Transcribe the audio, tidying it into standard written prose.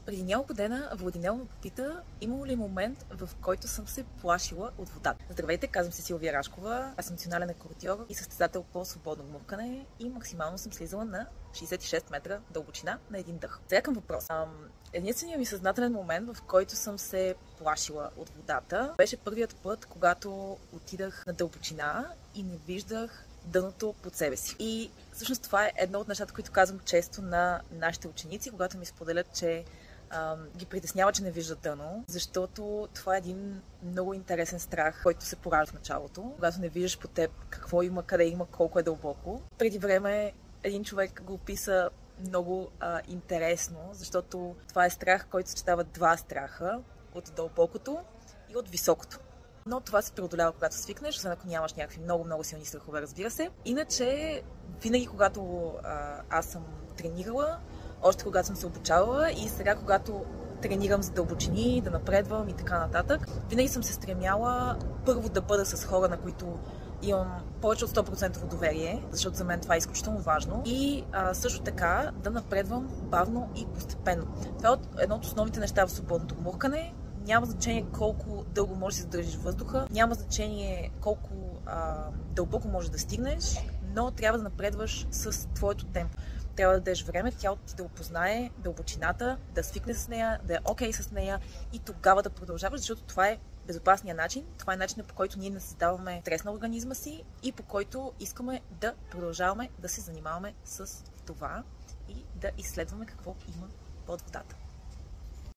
Преди няколко дена Владинел ме попита, имало ли момент, в който съм се плашила от водата. Здравейте, казвам се Силвия Рашкова, аз съм национален акробатьор и състезател по свободно гмуркане и максимално съм слизала на 66 метра дълбочина на един дъх. Сега към въпрос. Единственият ми съзнателен момент, в който съм се плашила от водата, беше първият път, когато отидах на дълбочина и не виждах дъното под себе си. И всъщност това е едно от нещата, които казвам често на нашите ученици, когато ми споделят, че ги притеснява, че не виждат дъно, защото това е един много интересен страх, който се поражда в началото, когато не виждаш по теб какво има, къде има, колко е дълбоко. Преди време един човек го описа много интересно, защото това е страх, който съчетава два страха, от дълбокото и от високото. Но това се преодолява, когато свикнеш, освен ако нямаш някакви много силни страхове, разбира се. Иначе, винаги когато аз съм тренирала, още когато съм се обучавала и сега когато тренирам за дълбочини, да напредвам и така нататък, винаги съм се стремяла първо да бъда с хора, на които имам повече от 100% доверие, защото за мен това е изключително важно. И също така да напредвам бавно и постепенно. Това е едно от основните неща в свободното гмуркане. Няма значение колко дълго можеш да задържиш въздуха, няма значение колко дълбоко можеш да стигнеш, но трябва да напредваш с твоето темпо. Трябва да дадеш време тялото ти да опознае дълбочината, да свикне с нея, да е окей с нея и тогава да продължаваш, защото това е безопасният начин. Това е начинът, по който ние не създаваме стрес на организма си и по който искаме да продължаваме да се занимаваме с това и да изследваме какво има под водата.